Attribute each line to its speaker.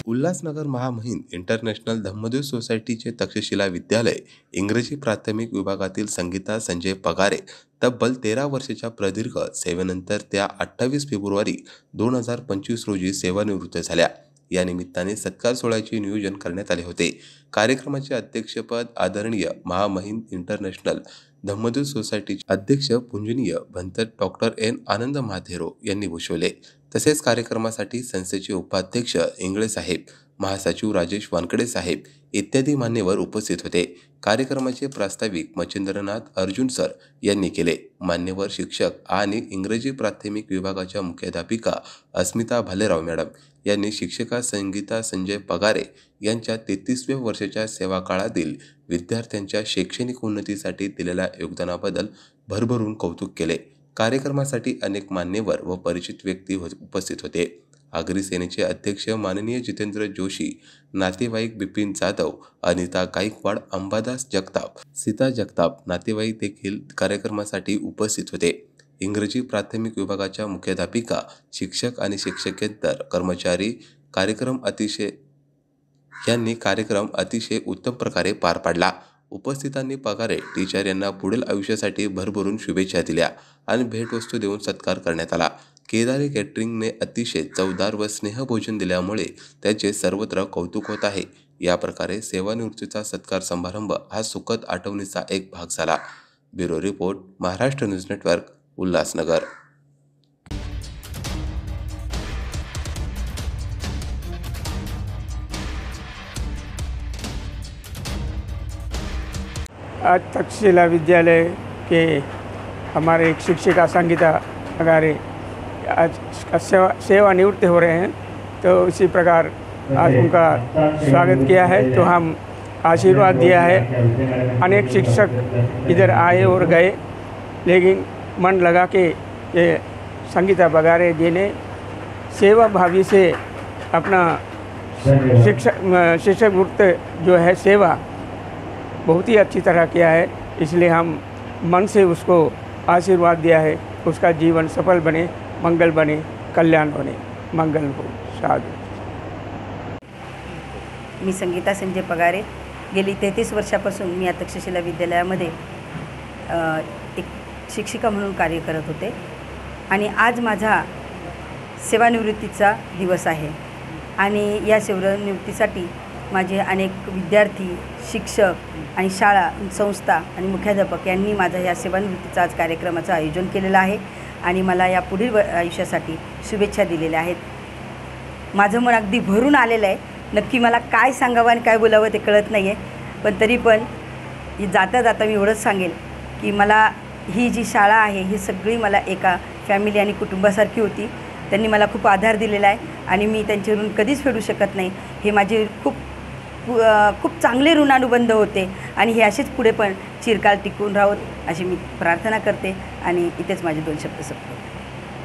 Speaker 1: उल्हासनगर महामहिम इंटरनॅशनल धम्मदेव सोसायटीचे तक्षशिला विद्यालय इंग्रजी प्राथमिक विभागातील संगीता संजय पगारे तब्बल 13 वर्षाच्या प्रदीर्घ सेवेनंतर त्या 28 फेब्रुवारी 2025 रोजी सेवानिवृत्त झाल्या। या निमित्ताने सत्कार सोहळ्याचे नियोजन करण्यात आले होते। कार्यक्रमाचे अध्यक्षपद आदरणीय महामहिम इंटरनॅशनल धम्मदेव सोसायटीचे अध्यक्ष पूजनीय भंत डॉक्टर एन आनंद महाथेरो यांनी भूषवले। तसेच कार्यक्रमासाठी संस्थेचे उपाध्यक्ष इंगळे साहेब, महासचिव राजेश वानकडे साहेब इत्यादी मान्यवर उपस्थित होते। कार्यक्रमाचे प्रास्ताविक मच्छिंद्रनाथ अर्जुन सर यांनी केले। मान्यवर शिक्षक आणि इंग्रजी प्राथमिक विभागाच्या मुख्याध्यापिका अस्मिता भालेराव मॅडम यांनी शिक्षिका संगीता संजय पगारे यांच्या 33व्या वर्षाच्या सेवा काळातील विद्यार्थ्यांच्या शैक्षणिक उन्नतीसाठी दिलेल्या योगदानाबद्दल भरभरून कौतुक केले। कार्यक्रमासाठी अनेक मान्यवर व परिचित व्यक्ती उपस्थित होते। आगरी सेनेचे अध्यक्ष माननीय जितेंद्र जोशी, नातेवाईक बिपिन जाधव, अनिता गायकवाड, अंबादास जगताप, सीता जगताप नातेवाईक देखील कार्यक्रमासाठी उपस्थित होते। इंग्रजी प्राथमिक विभागाच्या मुख्याध्यापिका, शिक्षक आणि शिक्षकेतर कर्मचारी कार्यक्रम अतिशय उत्तम प्रकारे पार पाडला। उपस्थितांनी पगारे टीचर यांना पुढील आयुष्यासाठी भरभरून शुभेच्छा दिल्या आणि भेटवस्तू देऊन सत्कार करण्यात आला। केदारी कॅटरिंगने अतिशय चवदार व स्नेहभोजन दिल्यामुळे त्याचे सर्वत्र कौतुक होत आहे। या प्रकारे सेवानिवृत्तीचा सत्कार समारंभ हा सुखद आठवणीचा एक भाग झाला। Bureau report, Maharashtra news network, Ulhasnagar.
Speaker 2: आज तक्षशिला विद्यालय के हमारे एक शिक्षिका संगीता पगारे आज सेवानिवृत्त हो रहे हैं, तो इसी प्रकार आज उनका स्वागत किया है, तो हम आशीर्वाद दिया है। अनेक शिक्षक इधर आए और गए, लेकिन मन लगा कि ये संगीता पगारे जी ने सेवा भावी से अपना शिक्षक वृत्त जो है सेवा बहुत ही अच्छी तरह किया है, इसलिए हम मन से उसको आशीर्वाद दिया है। उसका जीवन सफल बने, मंगल बने, कल्याण बने, मंगल हो। साधु।
Speaker 3: मी संगीता संजय पगारे गेली 33 वर्षापासून मी या तक्षशिला विद्यालयामध्ये एक शिक्षिका म्हणून कार्य करत होते आणि आज माझा सेवानिवृत्तीचा दिवस आहे आणि या सेवानिवृत्तीसाठी माझे अनेक विद्यार्थी, शिक्षक आणि शाळा, संस्था आणि मुख्याध्यापक यांनी माझ्या या सेवानिवृत्तीचा आज कार्यक्रमाचं आयोजन केलेलं आहे आणि मला या पुढील आयुष्यासाठी शुभेच्छा दिलेल्या आहेत। माझं मन अगदी भरून आलेलं आहे। नक्की मला काय सांगावं आणि काय बोलावं ते कळत नाही आहे, पण तरी पण जाता जाता मी एवढंच सांगेल की मला ही जी शाळा आहे ही सगळी मला एका फॅमिली आणि कुटुंबासारखी होती। त्यांनी मला खूप आधार दिलेला आहे आणि मी त्यांचे ऋण कधीच फेडू शकत नाही। हे माझे खूप चांगले ऋणानुबंध होते आणि हे असेच पुढे पण चिरकाल टिकून राहोत अशी मी प्रार्थना करते आणि इथेच माझे 2 शब्द संपवते।